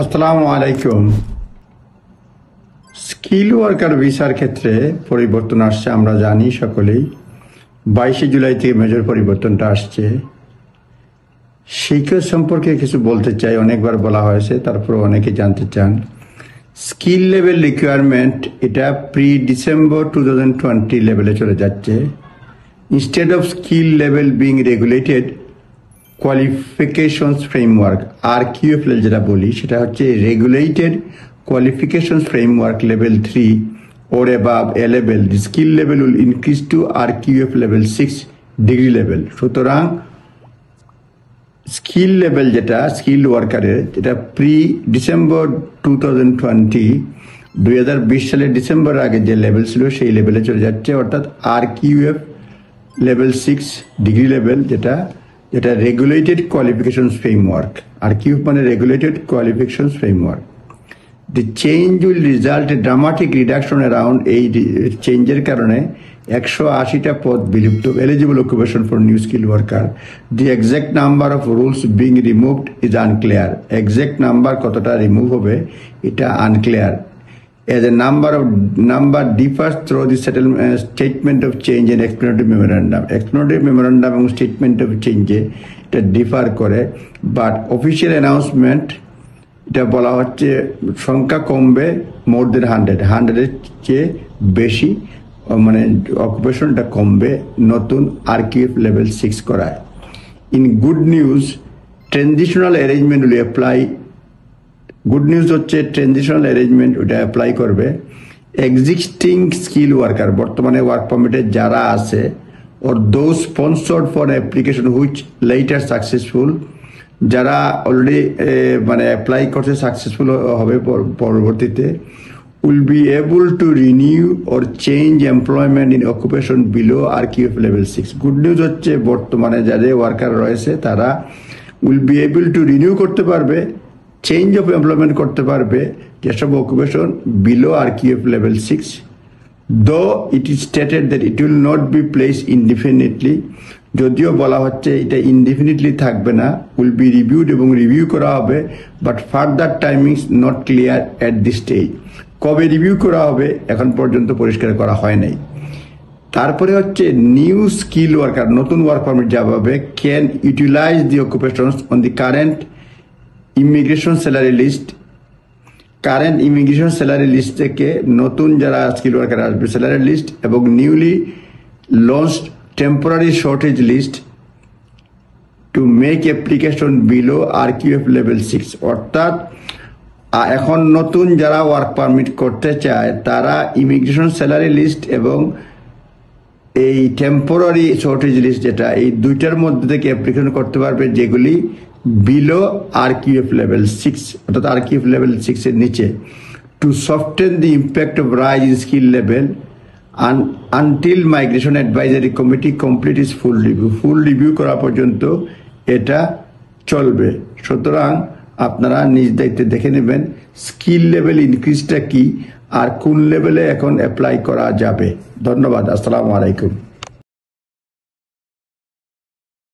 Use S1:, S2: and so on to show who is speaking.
S1: আসসালামু আলাইকুম। Skill worker ভিসার ক্ষেত্রে পরিবর্তন আসছে, আমরা জানি সকলেই। 22 জুলাই থেকে মেজর পরিবর্তনটা আসছে। সেই সম্পর্কে কিছু বলতে চাই। অনেকবার বলা হয়েছে, তারপর অনেকে জানতে চান। স্কিল লেভেল রিকোয়ারমেন্ট এটা ডিসেম্বর 2020 লেভেলে চলে যাচ্ছে। Instead of skill level being regulated qualifications framework, RQFL যেটা বলি, সেটা হচ্ছে regulated qualifications framework level 3 or above A level. The skill level will increase to RQF level 6 degree level. সুতরাং skill level যেটা স্কিল ওয়ার্কারের, যেটা ডিসেম্বর 2020 সালের December আগে যে লেভেল ছিল সেই লেভেলে চলে যাচ্ছে, অর্থাৎ RQF লেভেল 6 ডিগ্রি লেভেল, যেটা রেগুলেটেড কোয়ালিফিকেশনস ফ্রেমওয়ার্ক। RQF মানে regulated qualifications framework. The change will result a dramatic reduction around এই চেঞ্জের কারণে 180টা পদ বিলুপ্ত, eligible occupation for new skill worker. The exact number of roles being removed is unclear. Exact number কতটা remove হবে এটা unclear. As a number differs through the statement of change and explanatory memorandum. Explanatory memorandum এবং statement of change এটা differ করে, but official announcement এটা বলা হচ্ছে সংখ্যা কমবে মোর দেন 100-এর চেয়ে বেশি, মানে অকুপেশনটা কমবে নতুন RQF লেভেল 6 করায়। In good news, transitional arrangement will apply. Good news হচ্ছে ট্রানজিশনাল অ্যারেঞ্জমেন্ট ওটা অ্যাপ্লাই করবে এক্সিস্টিং স্কিল ওয়ার্কার, বর্তমানে ওয়ার্ক পারমিটে যারা আছে, or those sponsored for application which later successful, যারা অলরেডি মানে অ্যাপ্লাই করছে সাকসেসফুল হবে পরবর্তীতে, will be able to renew or change employment in occupation below RQF level 6. Good news হচ্ছে বর্তমানে যাদের ওয়ার্কার রয়েছে তারা will be able to renew করতে পারবে, চেঞ্জ অফ এমপ্লয়মেন্ট করতে পারবে যেসব occupation below RQF level 6, though it is stated that it will not be placed indefinitely. যদিও বলা হচ্ছে এটা ইনডিফিনিটলি থাকবে না, উইল বি রিভিউড এবং রিভিউ করা হবে, but further timings not clear at this stage. কবে রিভিউ করা হবে এখন পর্যন্ত পরিষ্কার করা হয় নাই। তারপরে হচ্ছে নিউ স্কিল ওয়ার্কার, নতুন ওয়ার্ক পারমিট যাওয়া হবে, can utilise the occupations on the current immigration salary list. Current immigration salary list থেকে নতুন যারা স্কিল ওয়ার্কার আসবে স্যালারি লিস্ট এবং newly launched temporary shortage list to make application below RQF level 6। অর্থাৎ এখন নতুন যারা ওয়ার্ক পারমিট করতে চায় তারা ইমিগ্রেশন স্যালারি লিস্ট এবং এই টেম্পোরারি শর্টেজ লিস্ট, যেটা এই দুইটার মধ্যে থেকে অ্যাপ্লিকেশন করতে পারবে যেগুলি বিলো RQF লেভেল 6, অর্থাৎ RQF লেভেল 6 এর নিচে। To soften the impact of rise in skill level until migration advisory committee complete is full review করা পর্যন্ত এটা চলবে। সুতরাং আপনারা নিজ দায়িত্বে দেখে নেবেন স্কিল লেভেল ইনক্রিজটা কি আর কোন লেভেলে এখন অ্যাপ্লাই করা যাবে। ধন্যবাদ। আসসালামু আলাইকুম।